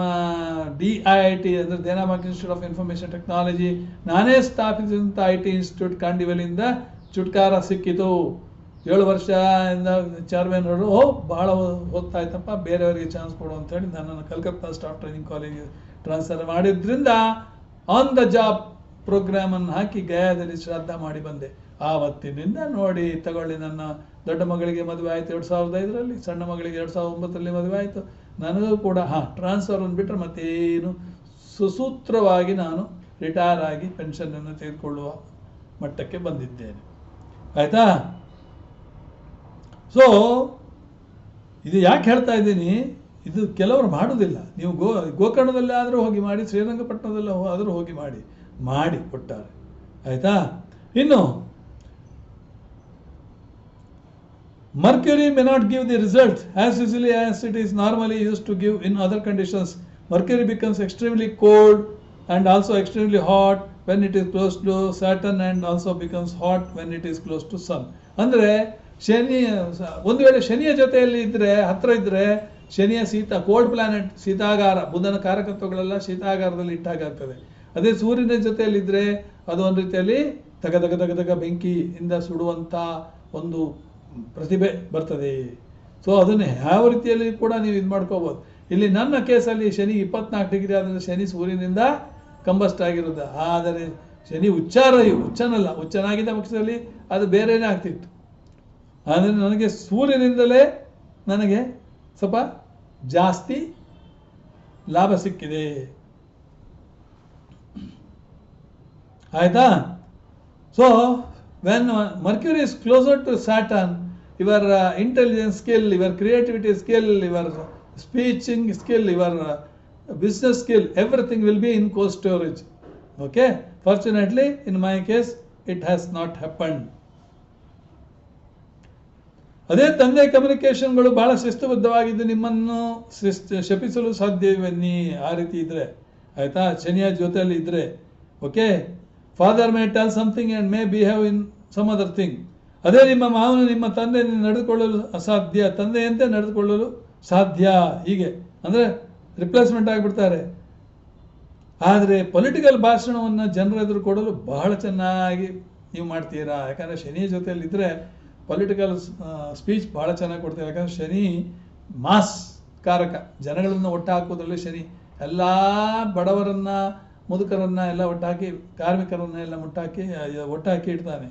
DIIT ಅಂದರೆ ದೇನಾಮಾರ್ಕ್ ಇನ್ಸ್ಟಿಟ್ಯೂಟ್ ಆಫ್ ಇನ್ಫಾರ್ಮೇಷನ್ ಟೆಕ್ನಾಲಜಿ, ನಾನೇ ಸ್ಥಾಪಿಸಿದಂಥ IT ಇನ್ಸ್ಟಿಟ್ಯೂಟ್ ಕಾಂಡಿವಲಿಂದ ಚುಟ್ಕಾರ ಸಿಕ್ಕಿತು. 7 ವರ್ಷದಿಂದ ಚೇರ್ಮನ್ ಅವರು ಭಾಳ ಓದ್ತಾ ಇತ್ತಪ್ಪ, ಬೇರೆಯವರಿಗೆ ಚಾನ್ಸ್ ಕೊಡು ಅಂತೇಳಿ ನನ್ನನ್ನು ಕಲ್ಕತ್ತಾ ಸ್ಟಾಫ್ ಟ್ರೈನಿಂಗ್ ಕಾಲೇಜಿಗೆ ಟ್ರಾನ್ಸ್ಫರ್ ಮಾಡಿದ್ರಿಂದ ಆನ್ ದ ಜಾಬ್ ಪ್ರೋಗ್ರಾಮನ್ನು ಹಾಕಿ ಗಯಾದಲ್ಲಿ ಶ್ರಾದ್ದ ಮಾಡಿ ಬಂದೆ. ಆವತ್ತಿನಿಂದ ನೋಡಿ ತಗೊಳ್ಳಿ, ನನ್ನ ದೊಡ್ಡ ಮಗಳಿಗೆ ಮದುವೆ ಆಯಿತು 2005ರಲ್ಲಿ, ಸಣ್ಣ ಮಗಳಿಗೆ 2009ರಲ್ಲಿ ಮದುವೆ ಆಯಿತು. ನನಗೂ ಕೂಡ ಟ್ರಾನ್ಸ್ಫರನ್ನು ಬಿಟ್ಟರೆ ಮತ್ತೇನು ಸುಸೂತ್ರವಾಗಿ ನಾನು ರಿಟೈರ್ ಆಗಿ ಪೆನ್ಷನನ್ನು ತೆಗೆದುಕೊಳ್ಳುವ ಮಟ್ಟಕ್ಕೆ ಬಂದಿದ್ದೇನೆ. ಆಯಿತಾ? ಸೊ ಇದು ಯಾಕೆ ಹೇಳ್ತಾ ಇದ್ದೀನಿ, ಇದು ಕೆಲವರು ಮಾಡೋದಿಲ್ಲ. ನೀವು ಗೋಕರ್ಣದಲ್ಲಿ ಆದರೂ ಹೋಗಿ ಮಾಡಿ, ಶ್ರೀರಂಗಪಟ್ಟಣದಲ್ಲಿ ಆದರೂ ಹೋಗಿ ಮಾಡಿ ಕೊಟ್ಟಾರೆ. ಆಯಿತಾ? ಇನ್ನು Mercury may not give the result as easily as it is normally used to give in other conditions. Mercury becomes extremely cold and also extremely hot when it is close to Saturn, and also becomes hot when it is close to Sun. ಅಂದರೆ ಶನಿ ಒಂದು ವೇಳೆ ಶನಿಯ ಜೊತೆಯಲ್ಲಿ ಇದ್ದರೆ, ಹತ್ತಿರ ಇದ್ದರೆ, ಶನಿಯ ಕೋಲ್ಡ್ ಪ್ಲಾನೆಟ್, ಶೀತಾಗಾರ, ಬುಧನ ಕಾರಕತ್ವಗಳೆಲ್ಲ ಶೀತಾಗಾರದಲ್ಲಿ ಇಟ್ಟಾಗ್ತದೆ. ಅದೇ ಸೂರ್ಯನ ಜೊತೆಯಲ್ಲಿದ್ದರೆ ಅದು ಒಂದು ರೀತಿಯಲ್ಲಿ ತಗ ಬೆಂಕಿಯಿಂದ ಸುಡುವಂಥ ಒಂದು ಪ್ರತಿಭೆ ಬರ್ತದೆ. ಸೊ ಅದನ್ನು ಯಾವ ರೀತಿಯಲ್ಲಿ ಕೂಡ ನೀವು ಇದು ಮಾಡ್ಕೋಬೋದು. ಇಲ್ಲಿ ನನ್ನ ಕೇಸಲ್ಲಿ ಶನಿ 24 ಡಿಗ್ರಿ ಆದ್ದರಿಂದ ಶನಿ ಸೂರ್ಯನಿಂದ ಕಂಬಸ್ಟ್ ಆಗಿರೋದು. ಆದರೆ ಶನಿ ಹುಚ್ಚನಾಗಿದ್ದ ಪಕ್ಷದಲ್ಲಿ ಅದು ಬೇರೆಯೇ ಆಗ್ತಿತ್ತು. ಆದರೆ ನನಗೆ ಸೂರ್ಯನಿಂದಲೇ ನನಗೆ ಸ್ವಲ್ಪ ಜಾಸ್ತಿ ಲಾಭ ಸಿಕ್ಕಿದೆ. ಆಯಿತಾ? So when Mercury is closer to Saturn, your intelligence skill, your creativity skill, your speeching skill, your business skill, everything will be in cold storage. Okay? Fortunately, in my case, it has not happened. ಅದೇ ತಂದೆ ಕಮ್ಯುನಿಕೇಷನ್ಗಳು ಬಹಳ ಶಿಸ್ತುಬದ್ಧವಾಗಿದ್ದು ನಿಮ್ಮನ್ನು ಶಪಿಸಲು ಸಾಧ್ಯವೆನ್ನಿ. ಆ ರೀತಿ ಇದ್ರೆ ಆಯ್ತಾ, ಶನಿಯ ಜೊತೆಯಲ್ಲಿ ಇದ್ರೆ okay. Father may tell something and may behave in some other thing. ಅದೇ ನಿಮ್ಮ ಮಾವನು ನಿಮ್ಮ ತಂದೆ ನಡೆದುಕೊಳ್ಳಲು ಅಸಾಧ್ಯ, ತಂದೆಯಂತೆ ನಡೆದುಕೊಳ್ಳಲು ಸಾಧ್ಯ, ಹೀಗೆ ಅಂದರೆ ರಿಪ್ಲೇಸ್ಮೆಂಟ್ ಆಗಿಬಿಡ್ತಾರೆ. ಆದರೆ ಪೊಲಿಟಿಕಲ್ ಭಾಷಣವನ್ನು ಜನರ ಎದುರು ಕೊಡಲು ಬಹಳ ಚೆನ್ನಾಗಿ ನೀವು ಮಾಡ್ತೀರಾ. ಯಾಕಂದರೆ ಶನಿ ಜೊತೆಯಲ್ಲಿದ್ದರೆ ಪೊಲಿಟಿಕಲ್ ಸ್ಪೀಚ್ ಭಾಳ ಚೆನ್ನಾಗಿ ಕೊಡ್ತೀರಾ. ಯಾಕಂದರೆ ಶನಿ ಮಾಸ್ ಕಾರಕ, ಜನಗಳನ್ನು ಒಟ್ಟು ಹಾಕೋದ್ರಲ್ಲಿ ಶನಿ ಎಲ್ಲ ಬಡವರನ್ನು ಮುದುಕರನ್ನು ಎಲ್ಲ ಒಟ್ಟಾಕಿ, ಕಾರ್ಮಿಕರನ್ನು ಎಲ್ಲ ಒಟ್ಟಾಕಿ ಇಡ್ತಾನೆ.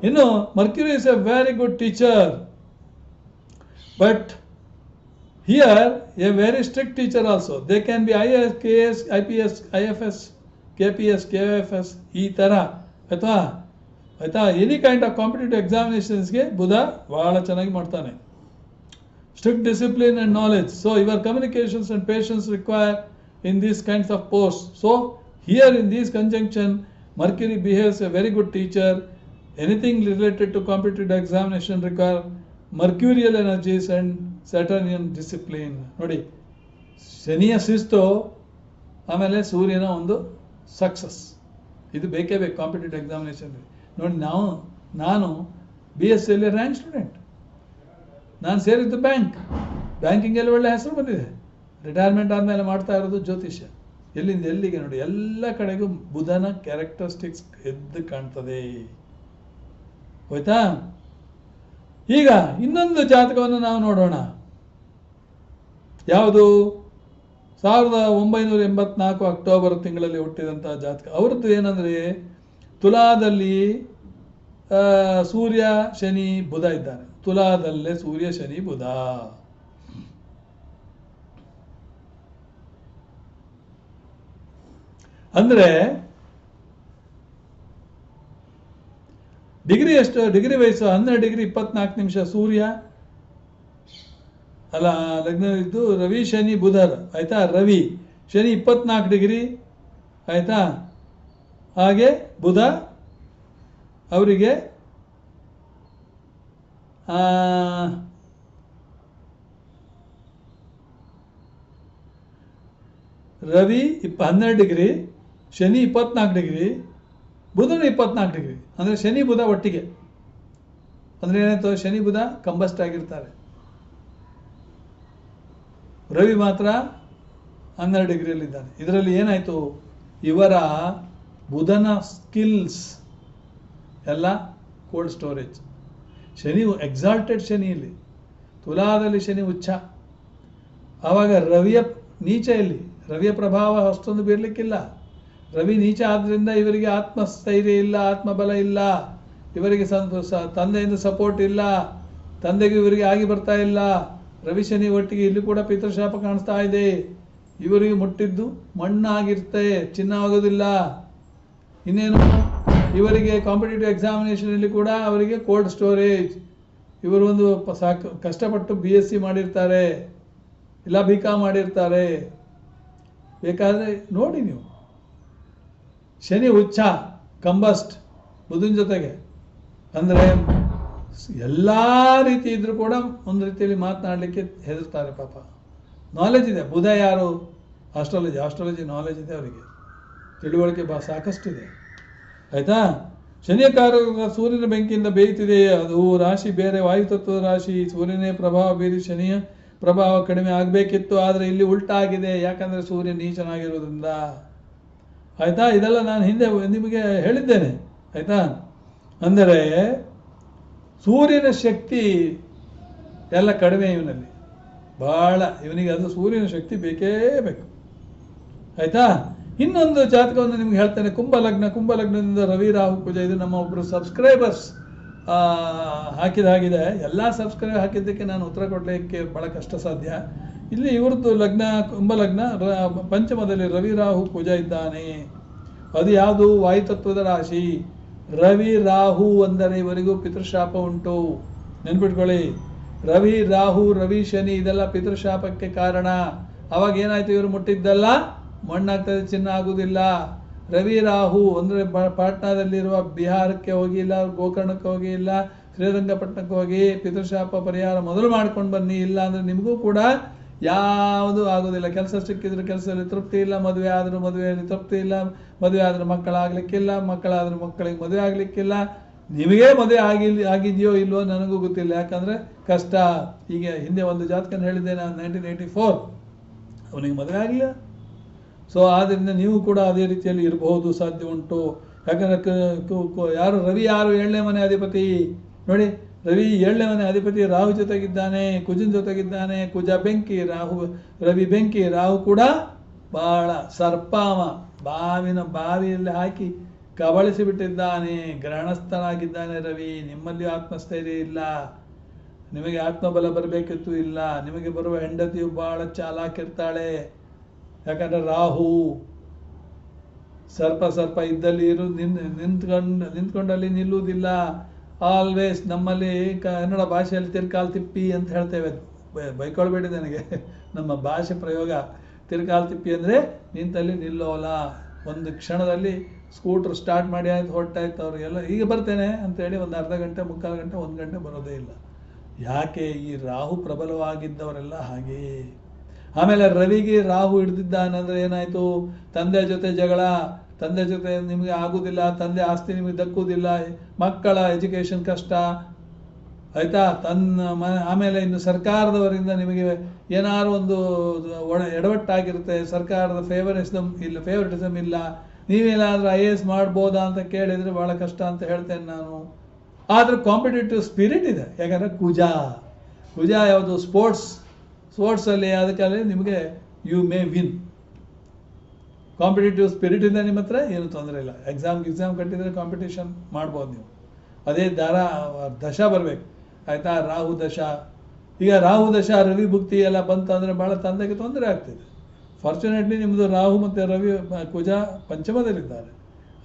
ಇನ್ನು mercury is A very good teacher, but here A very strict teacher also. They can be IAS, KS, IPS, IFS, KPS, KFS ಈ ಥರ ಆಯ್ತಾ ಎನಿ ಕೈಂಡ್ ಆಫ್ ಕಾಂಪಿಟೇಟಿವ್ ಎಕ್ಸಾಮಿನೇಷನ್ಸ್ಗೆ ಬುಧ ಭಾಳ ಚೆನ್ನಾಗಿ ಮಾಡ್ತಾನೆ. Strict discipline and knowledge. So your communications and patience require in these kinds of posts. So here in this conjunction Mercury behaves a very good teacher. Anything related to competitive examination require mercurial energies and Saturnian discipline. ನೋಡಿ, ಶನಿಯ ಶಿಸ್ತು ಆಮೇಲೆ ಸೂರ್ಯನ ಒಂದು ಸಕ್ಸಸ್, ಇದು ಬೇಕೇ ಬೇಕು ಕಾಂಪಿಟೇಟಿವ್ ಎಕ್ಸಾಮಿನೇಷನ್. ನೋಡಿ, ನಾನು BSc ರ್ಯಾಂಕ್ ಸ್ಟೂಡೆಂಟ್, ನಾನು ಸೇರಿದ್ದು ಬ್ಯಾಂಕಿಂಗಲ್ಲಿ ಒಳ್ಳೆ ಹೆಸರು ಬಂದಿದೆ. ರಿಟೈರ್ಮೆಂಟ್ ಆದಮೇಲೆ ಮಾಡ್ತಾ ಇರೋದು ಜ್ಯೋತಿಷ್ಯ. ಎಲ್ಲಿಂದ ಎಲ್ಲಿಗೆ ನೋಡಿ, ಎಲ್ಲ ಕಡೆಗೂ ಬುಧನ ಕ್ಯಾರೆಕ್ಟರಿಸ್ಟಿಕ್ಸ್ ಎದ್ದು ಕಾಣ್ತದೆ. ಹೋಯ್ತಾ? ಈಗ ಇನ್ನೊಂದು ಜಾತಕವನ್ನು ನಾವು ನೋಡೋಣ. ಯಾವುದು? 1984 ಅಕ್ಟೋಬರ್ ತಿಂಗಳಲ್ಲಿ ಹುಟ್ಟಿದಂತಹ ಜಾತಕ. ಅವ್ರದ್ದು ಏನಂದರೆ, ತುಲಾದಲ್ಲಿ ಸೂರ್ಯ ಶನಿ ಬುಧ ಇದ್ದಾನೆ. ತುಲಾದಲ್ಲೇ ಸೂರ್ಯ ಶನಿ ಬುಧ. ಅಂದರೆ ಡಿಗ್ರಿ ಎಷ್ಟು? ಡಿಗ್ರಿ ವಯಸ್ಸು 12 ಡಿಗ್ರಿ 24 ನಿಮಿಷ ಸೂರ್ಯ ಅಲ್ಲ, ಲಗ್ನ ಇದ್ದು ರವಿ ಶನಿ ಬುಧರ ಆಯ್ತಾ. ರವಿ ಶನಿ 24 ಡಿಗ್ರಿ ಆಯ್ತಾ. ಹಾಗೆ ಬುಧ ಅವರಿಗೆ ರವಿ 12 ಡಿಗ್ರಿ, ಶನಿ 24 ಡಿಗ್ರಿ, ಬುಧನು 24 ಡಿಗ್ರಿ. ಅಂದರೆ ಶನಿ ಬುಧ ಒಟ್ಟಿಗೆ. ಅಂದರೆ ಏನಾಯ್ತು? ಶನಿ ಬುಧ ಕಂಬಸ್ಟ್ ಆಗಿರ್ತಾರೆ. ರವಿ ಮಾತ್ರ 12 ಡಿಗ್ರಿಯಲ್ಲಿದ್ದಾನೆ. ಇದರಲ್ಲಿ ಏನಾಯಿತು? ಇವರ ಬುಧನ ಸ್ಕಿಲ್ಸ್ ಎಲ್ಲ ಕೋಲ್ಡ್ ಸ್ಟೋರೇಜ್. ಶನಿ ಎಕ್ಸಾಲ್ಟೆಡ್ ಶನಿಯಲ್ಲಿ, ತುಲಾದಲ್ಲಿ ಶನಿ ಉಚ್ಚ. ಆವಾಗ ರವಿಯ ನೀಚ ಇಲ್ಲಿ, ರವಿಯ ಪ್ರಭಾವ ಅಷ್ಟೊಂದು ಬೀರಲಿಕ್ಕಿಲ್ಲ. ರವಿ ನೀಚ ಆದ್ದರಿಂದ ಇವರಿಗೆ ಆತ್ಮಸ್ಥೈರ್ಯ ಇಲ್ಲ, ಆತ್ಮಬಲ ಇಲ್ಲ, ಇವರಿಗೆ ತಂದೆಯಿಂದ ಸಪೋರ್ಟ್ ಇಲ್ಲ, ತಂದೆಗೆ ಇವರಿಗೆ ಆಗಿ ಬರ್ತಾ ಇಲ್ಲ. ರವಿ ಶನಿ ಒಟ್ಟಿಗೆ ಇಲ್ಲಿ ಕೂಡ ಪಿತೃಶಾಪ ಕಾಣಿಸ್ತಾ ಇದೆ. ಇವರಿಗೆ ಮುಟ್ಟಿದ್ದು ಮಣ್ಣಾಗಿರುತ್ತೆ, ಚಿನ್ನ ಆಗೋದಿಲ್ಲ. ಇನ್ನೇನು ಇವರಿಗೆ ಕಾಂಪಿಟೇಟಿವ್ ಎಕ್ಸಾಮಿನೇಷನಲ್ಲಿ ಕೂಡ ಅವರಿಗೆ ಕೋಲ್ಡ್ ಸ್ಟೋರೇಜ್. ಇವರು ಒಂದು ಕಷ್ಟಪಟ್ಟು BSc ಮಾಡಿರ್ತಾರೆ, ಇಲ್ಲ BCom ಮಾಡಿರ್ತಾರೆ. ಬೇಕಾದರೆ ನೋಡಿ ನೀವು, ಶನಿ ಉಚ್ಚ ಕಂಬಸ್ಟ್ ಬುಧನ ಜೊತೆಗೆ. ಅಂದರೆ ಎಲ್ಲ ರೀತಿ ಇದ್ರೂ ಕೂಡ ಒಂದು ರೀತಿಯಲ್ಲಿ ಮಾತನಾಡಲಿಕ್ಕೆ ಹೆದರ್ತಾರೆ ಪಾಪ. ನಾಲೆಜ್ ಇದೆ. ಬುಧ ಯಾರು? ಆಸ್ಟ್ರಾಲಜಿ ನಾಲೆಜ್ ಇದೆ ಅವರಿಗೆ, ತಿಳುವಳಿಕೆ ಸಾಕಷ್ಟಿದೆ ಆಯಿತಾ. ಶನಿಯ ಕಾರಕ ಸೂರ್ಯನ ಬೆಂಕಿಯಿಂದ ಬೇಯುತ್ತಿದೆ. ಅದು ರಾಶಿ ಬೇರೆ, ವಾಯುತತ್ವದ ರಾಶಿ. ಸೂರ್ಯನೇ ಪ್ರಭಾವ ಬೀರಿ ಶನಿಯ ಪ್ರಭಾವ ಕಡಿಮೆ ಆಗಬೇಕಿತ್ತು, ಆದರೆ ಇಲ್ಲಿ ಉಲ್ಟಾ ಆಗಿದೆ. ಯಾಕಂದರೆ ಸೂರ್ಯ ನೀಚನಾಗಿರೋದ್ರಿಂದ ಆಯಿತಾ. ಇದೆಲ್ಲ ನಾನು ಹಿಂದೆ ನಿಮಗೆ ಹೇಳಿದ್ದೇನೆ ಆಯಿತಾ. ಅಂದರೆ ಸೂರ್ಯನ ಶಕ್ತಿ ಎಲ್ಲ ಕಡಿಮೆ ಇವನಲ್ಲಿ ಭಾಳ. ಇವನಿಗೆ ಅದು ಸೂರ್ಯನ ಶಕ್ತಿ ಬೇಕೇ ಬೇಕು ಆಯಿತಾ. ಇನ್ನೊಂದು ಜಾತಕವನ್ನು ನಿಮ್ಗೆ ಹೇಳ್ತೇನೆ. ಕುಂಭಲಗ್ನದಿಂದ ರವಿ ರಾಹು ಕುಜ. ಇದು ನಮ್ಮ ಒಬ್ಬರು ಸಬ್ಸ್ಕ್ರೈಬರ್ಸ್ ಹಾಕಿದಾಗಿದೆ. ಎಲ್ಲ ಸಬ್ಸ್ಕ್ರೈಬ್ ಹಾಕಿದ್ದಕ್ಕೆ ನಾನು ಉತ್ತರ ಕೊಡಲಿಕ್ಕೆ ಭಾಳ ಕಷ್ಟ ಸಾಧ್ಯ. ಇಲ್ಲಿ ಇವ್ರದ್ದು ಲಗ್ನ ಕುಂಭಲಗ್ನ, ಪಂಚಮದಲ್ಲಿ ರವಿ ರಾಹು ಕುಜ ಇದ್ದಾನೆ. ಅದು ಯಾವುದು? ವಾಯುತತ್ವದ ರಾಶಿ. ರವಿ ರಾಹು ಅಂದರೆ ಇವರಿಗೂ ಪಿತೃಶಾಪ ಉಂಟು, ನೆನ್ಪಿಟ್ಕೊಳ್ಳಿ. ರವಿ ರಾಹು, ರವಿ ಶನಿ ಇದೆಲ್ಲ ಪಿತೃಶಾಪಕ್ಕೆ ಕಾರಣ. ಅವಾಗ ಏನಾಯ್ತು? ಇವರು ಮುಟ್ಟಿದ್ದೆಲ್ಲ ಮಣ್ಣಾಗ್ತದೆ, ಚಿನ್ನ ಆಗುವುದಿಲ್ಲ. ರವಿ ರಾಹು ಅಂದರೆ ಪಾಟ್ನಾದಲ್ಲಿರುವ ಬಿಹಾರಕ್ಕೆ ಹೋಗಿಲ್ಲ, ಗೋಕರ್ಣಕ್ಕೆ ಹೋಗಿಲ್ಲ, ಶ್ರೀರಂಗಪಟ್ಟಣಕ್ಕೆ ಹೋಗಿ ಪಿತೃಶಾಪ ಪರಿಹಾರ ಮೊದಲು ಮಾಡ್ಕೊಂಡು ಬನ್ನಿ. ಇಲ್ಲ ಅಂದರೆ ನಿಮಗೂ ಕೂಡ ಯಾವುದೂ ಆಗೋದಿಲ್ಲ. ಕೆಲಸ ಸಿಕ್ಕಿದ್ರೆ ಕೆಲಸದಲ್ಲಿ ತೃಪ್ತಿ ಇಲ್ಲ, ಮದುವೆ ಆದರೂ ಮದುವೆಯಲ್ಲಿ ತೃಪ್ತಿ ಇಲ್ಲ, ಮದುವೆ ಆದರೂ ಮಕ್ಕಳಾಗಲಿಕ್ಕಿಲ್ಲ, ಮಕ್ಕಳಾದರೂ ಮಕ್ಕಳಿಗೆ ಮದುವೆ ಆಗಲಿಕ್ಕಿಲ್ಲ. ನಿಮಗೇ ಮದುವೆ ಆಗಿದೆಯೋ ಇಲ್ವೋ ನನಗೂ ಗೊತ್ತಿಲ್ಲ, ಯಾಕಂದರೆ ಕಷ್ಟ. ಈಗ ಹಿಂದೆ ಒಂದು ಜಾತಕನ ಹೇಳಿದ್ದೆ ನಾನು, 1984, ಅವನಿಗೆ ಮದುವೆ ಆಗಲಿಲ್ಲ. ಸೊ ಆದ್ದರಿಂದ ನೀವು ಕೂಡ ಅದೇ ರೀತಿಯಲ್ಲಿ ಇರಬಹುದು, ಸಾಧ್ಯ ಉಂಟು. ಯಾಕಂದರೆ ಯಾರು ರವಿ, ಯಾರು 7ನೇ ಮನೆ ಅಧಿಪತಿ ನೋಡಿ. ರವಿ 7ನೇ ಮನೆ ಅಧಿಪತಿ ರಾಹು ಜೊತೆಗಿದ್ದಾನೆ, ಕುಜನ್ ಜೊತೆಗಿದ್ದಾನೆ. ಕುಜ ಬೆಂಕಿ, ರವಿ ಬೆಂಕಿ, ರಾಹು ಕೂಡ ಬಹಳ ಸರ್ಪಾಮ, ಬಾವಿಯಲ್ಲಿ ಹಾಕಿ ಕಬಳಿಸಿ ಬಿಟ್ಟಿದ್ದಾನೆ. ಗ್ರಹಣಸ್ಥನಾಗಿದ್ದಾನೆ ರವಿ. ನಿಮ್ಮಲ್ಲಿಯೂ ಆತ್ಮಸ್ಥೈರ್ಯ ಇಲ್ಲ, ನಿಮಗೆ ಆತ್ಮಬಲ ಬರಬೇಕಿತ್ತು, ಇಲ್ಲ. ನಿಮಗೆ ಬರುವ ಹೆಂಡತಿಯು ಬಹಳ ಚಾಲಾಕಿರ್ತಾಳೆ. ಯಾಕಂದರೆ ರಾಹು ಸರ್ಪ ಇದ್ದಲ್ಲಿ ನಿಂತ್ಕೊಂಡಲ್ಲಿ ನಿಲ್ಲುವುದಿಲ್ಲ. ಆಲ್ವೇಸ್ ನಮ್ಮಲ್ಲಿ ಕನ್ನಡ ಭಾಷೆಯಲ್ಲಿ ತಿರ್ಕಾಲ್ ತಿಪ್ಪಿ ಅಂತ ಹೇಳ್ತೇವೆ. ಬೈಕೊಳ್ಬೇಡಿ ನನಗೆ, ನಮ್ಮ ಭಾಷೆ ಪ್ರಯೋಗ. ತಿರ್ಕಾಲ್ ತಿಪ್ಪಿ ಅಂದರೆ ನಿಂತಲ್ಲಿ ನಿಲ್ಲೋಲ್ಲ. ಒಂದು ಕ್ಷಣದಲ್ಲಿ ಸ್ಕೂಟ್ರ್ ಸ್ಟಾರ್ಟ್ ಮಾಡಿ ಆಯ್ತು, ಹೊರಟಾಯ್ತು, ಅವ್ರಿಗೆಲ್ಲ ಈಗ ಬರ್ತೇನೆ ಅಂತೇಳಿ ಒಂದು ಅರ್ಧ ಗಂಟೆ, ಮುಕ್ಕಾಲು ಗಂಟೆ, 1 ಗಂಟೆ ಬರೋದೇ ಇಲ್ಲ. ಯಾಕೆ? ಈ ರಾಹು ಪ್ರಬಲವಾಗಿದ್ದವರೆಲ್ಲ ಹಾಗೆ. ಆಮೇಲೆ ರವಿಗೆ ರಾಹು ಹಿಡಿದಿದ್ದಾನಂದ್ರೆ ಏನಾಯಿತು? ತಂದೆ ಜೊತೆ ಜಗಳ, ತಂದೆ ಜೊತೆ ನಿಮಗೆ ಆಗೋದಿಲ್ಲ, ತಂದೆ ಆಸ್ತಿ ನಿಮಗೆ ದಕ್ಕುವುದಿಲ್ಲ, ಮಕ್ಕಳ ಎಜುಕೇಷನ್ ಕಷ್ಟ ಆಯಿತಾ. ಆಮೇಲೆ ಇನ್ನು ಸರ್ಕಾರದವರಿಂದ ನಿಮಗೆ ಏನಾದ್ರು ಒಂದು ಎಡವಟ್ಟಾಗಿರುತ್ತೆ, ಸರ್ಕಾರದ ಫೇವರಿಟಿಸಮ್ ಇಲ್ಲ. ನೀವೇನಾದರೂ IAS ಮಾಡ್ಬೋದಾ ಅಂತ ಕೇಳಿದರೆ ಭಾಳ ಕಷ್ಟ ಅಂತ ಹೇಳ್ತೇನೆ ನಾನು. ಆದರೆ ಕಾಂಪಿಟೇಟಿವ್ ಸ್ಪಿರಿಟ್ ಇದೆ. ಯಾಕಂದರೆ ಕುಜ ಯಾವುದು? ಸ್ಪೋರ್ಟ್ಸಲ್ಲಿ, ಅದಕ್ಕಾಗಿ ನಿಮಗೆ you may win. Competitive spirit ಇದೆ ನಿಮ್ಮ ಹತ್ರ, ಏನು ತೊಂದರೆ ಇಲ್ಲ. ಎಕ್ಸಾಮ್ ಕಟ್ಟಿದರೆ ಕಾಂಪಿಟೇಷನ್ ಮಾಡ್ಬೋದು ನೀವು. ಅದೇ ದಶ ಬರಬೇಕು ಆಯಿತಾ, ರಾಹು ದಶ. ಈಗ ರಾಹು ದಶ, ರವಿ ಭುಕ್ತಿ ಎಲ್ಲ ಬಂತು ಅಂದರೆ ಭಾಳ ತಂದೆಗೆ ತೊಂದರೆ ಆಗ್ತಿದೆ. ಫಾರ್ಚುನೇಟ್ಲಿ ನಿಮ್ಮದು ರಾಹು ಮತ್ತು ರವಿ ಕುಜ ಪಂಚಮದಲ್ಲಿದ್ದಾರೆ.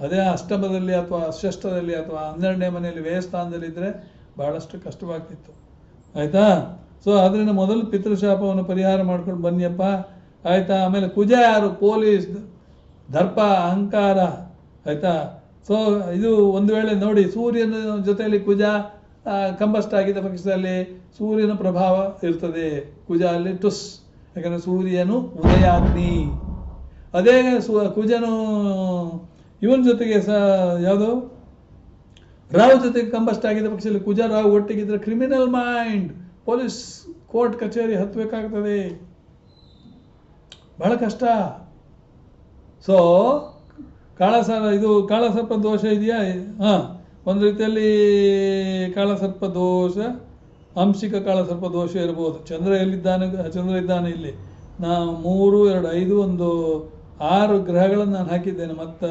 ಅದೇ ಅಷ್ಟಮದಲ್ಲಿ ಅಥವಾ ಷಷ್ಠದಲ್ಲಿ ಅಥವಾ 12ನೇ ಮನೆಯಲ್ಲಿ ವ್ಯಯಸ್ಥಾನದಲ್ಲಿದ್ದರೆ ಭಾಳಷ್ಟು ಕಷ್ಟವಾಗ್ತಿತ್ತು ಆಯಿತಾ. ಸೊ ಅದರಿಂದ ಮೊದಲು ಪಿತೃಶಾಪವನ್ನು ಪರಿಹಾರ ಮಾಡ್ಕೊಂಡು ಬನ್ನಿಯಪ್ಪ ಆಯಿತಾ. ಆಮೇಲೆ ಕುಜ ಯಾರು? ಪೊಲೀಸ್, ದರ್ಪ, ಅಹಂಕಾರ ಆಯಿತಾ. ಸೊ ಇದು ಒಂದು ವೇಳೆ ನೋಡಿ, ಸೂರ್ಯನ ಜೊತೆಯಲ್ಲಿ ಕುಜ ಕಂಬಸ್ಟ್ ಆಗಿದ್ದ ಪಕ್ಷದಲ್ಲಿ ಸೂರ್ಯನ ಪ್ರಭಾವ ಇರ್ತದೆ ಕುಜ ಅಲ್ಲಿ ಟುಸ್. ಯಾಕಂದರೆ ಸೂರ್ಯನು ಉದಯಾಗ್ನಿ. ಅದೇ ಕುಜನು ಇವನ ಜೊತೆಗೆ ಯಾವುದು ರಾಹು ಜೊತೆಗೆ ಕಂಬಸ್ಟ್ ಆಗಿದ್ದ ಪಕ್ಷದಲ್ಲಿ ಕುಜ ರಾಹು ಒಟ್ಟಿಗಿದ್ರೆ ಕ್ರಿಮಿನಲ್ ಮೈಂಡ್, ಪೊಲೀಸ್ ಕೋರ್ಟ್ ಕಚೇರಿ ಹತ್ತಬೇಕಾಗ್ತದೆ, ಬಹಳ ಕಷ್ಟ. ಸೊ ಕಾಳಸರ್ಪ ದೋಷ ಇದೆಯಾ? ಒಂದು ರೀತಿಯಲ್ಲಿ ಕಾಳಸರ್ಪ ದೋಷ, ಆಂಶಿಕ ಕಾಳಸರ್ಪ ದೋಷ ಇರ್ಬೋದು. ಚಂದ್ರ ಇದ್ದಾನೆ ಇಲ್ಲಿ. ನಾನು 3, 2, 5 ಒಂದು 6 ಗ್ರಹಗಳನ್ನು ನಾನು ಹಾಕಿದ್ದೇನೆ. ಮತ್ತು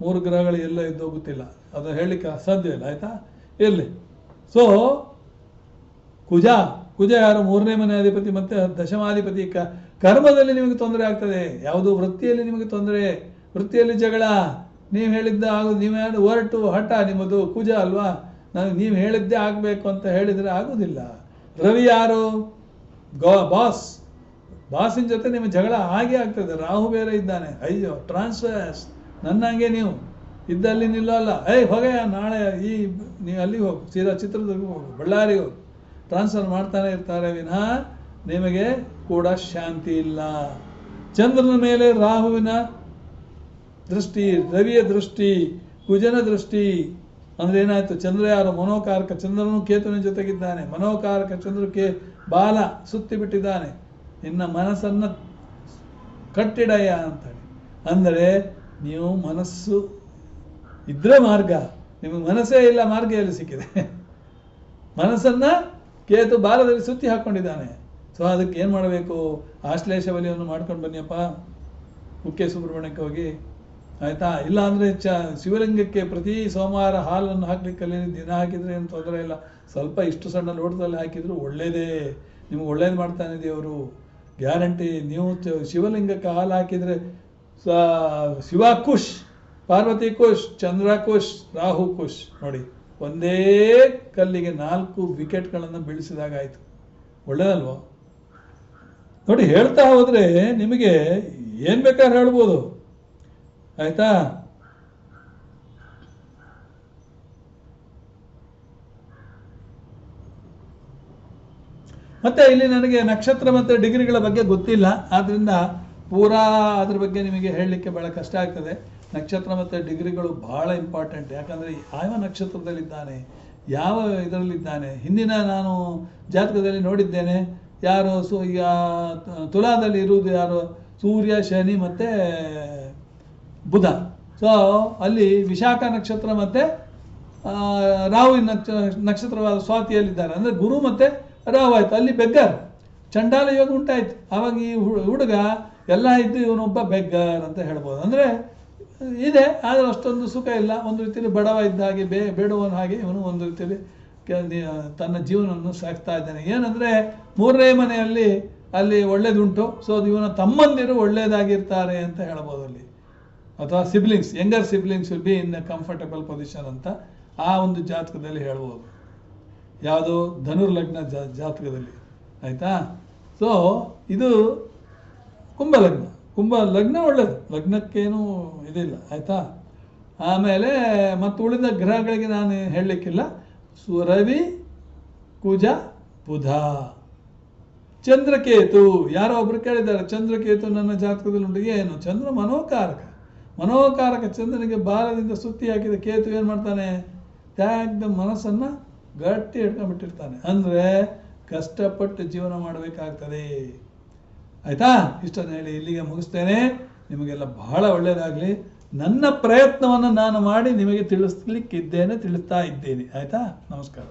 3 ಗ್ರಹಗಳು ಎಲ್ಲ ಇದ್ದೋ ಗೊತ್ತಿಲ್ಲ, ಅದು ಹೇಳಲಿಕ್ಕೆ ಸಾಧ್ಯ ಇಲ್ಲ ಆಯಿತಾ. ಇರಲಿ. ಸೊ ಕುಜ ಯಾರು? 3ನೇ ಮನೆ ಅಧಿಪತಿ ಮತ್ತು ದಶಮಾಧಿಪತಿ. ಕರ್ಮದಲ್ಲಿ ನಿಮಗೆ ತೊಂದರೆ ಆಗ್ತದೆ. ಯಾವುದು? ವೃತ್ತಿಯಲ್ಲಿ ನಿಮಗೆ ತೊಂದರೆ, ವೃತ್ತಿಯಲ್ಲಿ ಜಗಳ. ನೀವು ಹೇಳಿದ್ದ ನೀವೇನು ಹೊರಟು ಹಠ, ನಿಮ್ಮದು ಕುಜ ಅಲ್ವಾ. ನೀವು ಹೇಳಿದ್ದೇ ಆಗಬೇಕು ಅಂತ ಹೇಳಿದರೆ ಆಗೋದಿಲ್ಲ. ರವಿ ಯಾರು? ಬಾಸಿನ ಜೊತೆ ನಿಮ್ಮ ಜಗಳ ಹಾಗೆ ಆಗ್ತದೆ. ರಾಹು ಬೇರೆ ಇದ್ದಾನೆ. ಅಯ್ಯೋ, ಟ್ರಾನ್ಸ್ಫರ್ಸ್ ನನ್ನಂಗೆ ನೀವು ಇದ್ದಲ್ಲಿ ನಿಲ್ಲಲ್ಲ. ಹೋಗಯ್ಯ, ನಾಳೆ ನೀವು ಅಲ್ಲಿಗೆ ಹೋಗು, ಸೀದಾ ಚಿತ್ರದುರ್ಗ ಹೋಗು, ಬಳ್ಳಾರಿಗೆ ಹೋಗು. ಟ್ರಾನ್ಸ್ಫರ್ ಮಾಡ್ತಾನೆ ಇರ್ತಾರೆ ವಿನಃ ನಿಮಗೆ ಕೂಡ ಶಾಂತಿ ಇಲ್ಲ. ಚಂದ್ರನ ಮೇಲೆ ರಾಹುವಿನ ದೃಷ್ಟಿ, ರವಿಯ ದೃಷ್ಟಿ, ಕುಜನ ದೃಷ್ಟಿ ಅಂದರೆ ಏನಾಯಿತು? ಚಂದ್ರ ಯಾರು? ಮನೋಕಾರಕ. ಚಂದ್ರನು ಕೇತುವಿನ ಜೊತೆಗಿದ್ದಾನೆ. ಮನೋಕಾರಕ ಚಂದ್ರಕ್ಕೆ ಬಾಲ ಸುತ್ತಿ ಬಿಟ್ಟಿದ್ದಾನೆ. ನಿನ್ನ ಮನಸ್ಸನ್ನು ಕಟ್ಟಿಡಯ್ಯ ಅಂತೇಳಿ. ಅಂದರೆ ನೀವು ಮನಸ್ಸು ಇದ್ರೆ ಮಾರ್ಗ, ನಿಮಗೆ ಮನಸ್ಸೇ ಇಲ್ಲ, ಮಾರ್ಗ ಎಲ್ಲಿ ಸಿಕ್ಕಿದೆ? ಮನಸ್ಸನ್ನು ಕೇತು ಬಾಲದಲ್ಲಿ ಸುತ್ತಿ ಹಾಕ್ಕೊಂಡಿದ್ದಾನೆ. ಸೊ ಅದಕ್ಕೆ ಏನು ಮಾಡಬೇಕು? ಆಶ್ಲೇಷ ಬಲಿಯನ್ನು ಮಾಡ್ಕೊಂಡು ಬನ್ನಿಯಪ್ಪ, ಕುಕ್ಕೆ ಸುಬ್ರಹ್ಮಣ್ಯಕ್ಕೆ ಹೋಗಿ ಆಯಿತಾ. ಇಲ್ಲ ಅಂದರೆ ಶಿವಲಿಂಗಕ್ಕೆ ಪ್ರತಿ ಸೋಮವಾರ ಹಾಲನ್ನು ಹಾಕ್ಲಿಕ್ಕಲ್ಲಿ ದಿನ ಹಾಕಿದರೆ ಏನು ತೊಂದರೆ ಇಲ್ಲ. ಸ್ವಲ್ಪ ಇಷ್ಟು ಸಣ್ಣ ಲೋಟದಲ್ಲಿ ಹಾಕಿದರೂ ಒಳ್ಳೆಯದೇ, ನಿಮ್ಗೆ ಒಳ್ಳೇದು ಮಾಡ್ತಾನೆ ದೇವರು, ಗ್ಯಾರಂಟಿ. ನೀವು ಶಿವಲಿಂಗಕ್ಕೆ ಹಾಲು ಹಾಕಿದರೆ ಶಿವ ಖುಷ್, ಪಾರ್ವತಿ ಖುಷ್, ಚಂದ್ರ ಖುಷ್, ರಾಹು ಖುಷ್. ನೋಡಿ, ಒಂದೇ ಕಲ್ಲಿಗೆ 4 ವಿಕೆಟ್ಗಳನ್ನು ಬೀಳಿಸಿದಾಗಾಯಿತು. ಒಳ್ಳೆಯದಲ್ವೋ? ನೋಡಿ, ಹೇಳ್ತಾ ಹೋದರೆ ನಿಮಗೆ ಏನು ಬೇಕಾದ್ರೆ ಹೇಳ್ಬೋದು ಆಯಿತಾ. ಮತ್ತು ಇಲ್ಲಿ ನನಗೆ ನಕ್ಷತ್ರ ಮತ್ತು ಡಿಗ್ರಿಗಳ ಬಗ್ಗೆ ಗೊತ್ತಿಲ್ಲ, ಆದ್ದರಿಂದ ಪೂರಾ ಅದ್ರ ಬಗ್ಗೆ ನಿಮಗೆ ಹೇಳಲಿಕ್ಕೆ ಭಾಳ ಕಷ್ಟ ಆಗ್ತದೆ. ನಕ್ಷತ್ರ ಮತ್ತು ಡಿಗ್ರಿಗಳು ಭಾಳ ಇಂಪಾರ್ಟೆಂಟ್. ಯಾಕಂದರೆ ಯಾವ ನಕ್ಷತ್ರದಲ್ಲಿದ್ದಾನೆ, ಯಾವ ಇದರಲ್ಲಿದ್ದಾನೆ. ಹಿಂದಿನ ನಾನು ಜಾತಕದಲ್ಲಿ ನೋಡಿದ್ದೇನೆ, ಯಾರು ಈಗ ತುಲಾದಲ್ಲಿ ಇರುವುದು ಯಾರು, ಸೂರ್ಯ, ಶನಿ ಮತ್ತು ಬುಧ. ಸೊ ಅಲ್ಲಿ ವಿಶಾಖ ನಕ್ಷತ್ರ ಮತ್ತು ರಾಹು ನಕ್ಷತ್ರವಾದ ಸ್ವಾತಿಯಲ್ಲಿದ್ದಾರೆ. ಅಂದರೆ ಗುರು ಮತ್ತು ರಾಹು ಆಯಿತು, ಅಲ್ಲಿ ಬೆಗ್ಗರ್ ಚಂಡಾಲ ಯೋಗ ಉಂಟಾಯಿತು. ಆವಾಗ ಈ ಹುಡುಗ ಎಲ್ಲ ಇದ್ದು ಇವನೊಬ್ಬ ಬೆಗ್ಗರ್ ಅಂತ ಹೇಳ್ಬೋದು. ಅಂದರೆ ಇದೆ, ಆದರೆ ಅಷ್ಟೊಂದು ಸುಖ ಇಲ್ಲ. ಒಂದು ರೀತಿಯಲ್ಲಿ ಬಡವ ಇದ್ದ ಹಾಗೆ, ಬೇಡುವನ ಹಾಗೆ ಇವನು ಒಂದು ರೀತಿಯಲ್ಲಿ ತನ್ನ ಜೀವನವನ್ನು ಸಾಗಿಸ್ತಾ ಇದ್ದಾನೆ. ಏನಂದರೆ 3ನೇ ಮನೆಯಲ್ಲಿ ಅಲ್ಲಿ ಒಳ್ಳೇದುಂಟು. ಸೊ ಅದು ಇವನ ತಮ್ಮಂದಿರು ಒಳ್ಳೆಯದಾಗಿರ್ತಾರೆ ಅಂತ ಹೇಳ್ಬೋದು ಅಲ್ಲಿ. ಅಥವಾ siblings, younger siblings will be in a comfortable position ಅಂತ ಆ ಒಂದು ಜಾತಕದಲ್ಲಿ ಹೇಳ್ಬೋದು. ಯಾವುದು ಧನುರ್ಲಗ್ನ ಜಾತಕದಲ್ಲಿ, ಆಯಿತಾ. ಸೊ ಇದು ಕುಂಭ ಲಗ್ನ ಒಳ್ಳೆಯದು, ಲಗ್ನಕ್ಕೇನು ಇದಿಲ್ಲ, ಆಯಿತಾ. ಆಮೇಲೆ ಮತ್ತು ಉಳಿದ ಗ್ರಹಗಳಿಗೆ ನಾನು ಹೇಳಲಿಕ್ಕಿಲ್ಲ. ರವಿ, ಕುಜ, ಬುಧ, ಚಂದ್ರಕೇತು. ಯಾರೋ ಒಬ್ರು ಕೇಳಿದ್ದಾರೆ, ಚಂದ್ರಕೇತು ನನ್ನ ಜಾತಕದಲ್ಲಿ ಉಂಟು. ಏನು? ಚಂದ್ರ ಮನೋಕಾರಕ ಚಂದ್ರನಿಗೆ ಬಾಲದಿಂದ ಸುತ್ತಿ ಹಾಕಿದ ಕೇತು ಏನು ಮಾಡ್ತಾನೆ? ಮನಸ್ಸನ್ನು ಗಟ್ಟಿ ಹಿಡ್ಕೊಂಡ್ಬಿಟ್ಟಿರ್ತಾನೆ. ಅಂದರೆ ಕಷ್ಟಪಟ್ಟು ಜೀವನ ಮಾಡಬೇಕಾಗ್ತದೆ, ಆಯಿತಾ. ಇಷ್ಟನ್ನು ಹೇಳಿ ಇಲ್ಲಿಗೆ ಮುಗಿಸ್ತೇನೆ. ನಿಮಗೆಲ್ಲ ಬಹಳ ಒಳ್ಳೆಯದಾಗಲಿ. ನನ್ನ ಪ್ರಯತ್ನವನ್ನು ನಾನು ಮಾಡಿ ನಿಮಗೆ ತಿಳಿಸ್ತಾ ಇದ್ದೇನೆ, ಆಯಿತಾ. ನಮಸ್ಕಾರ.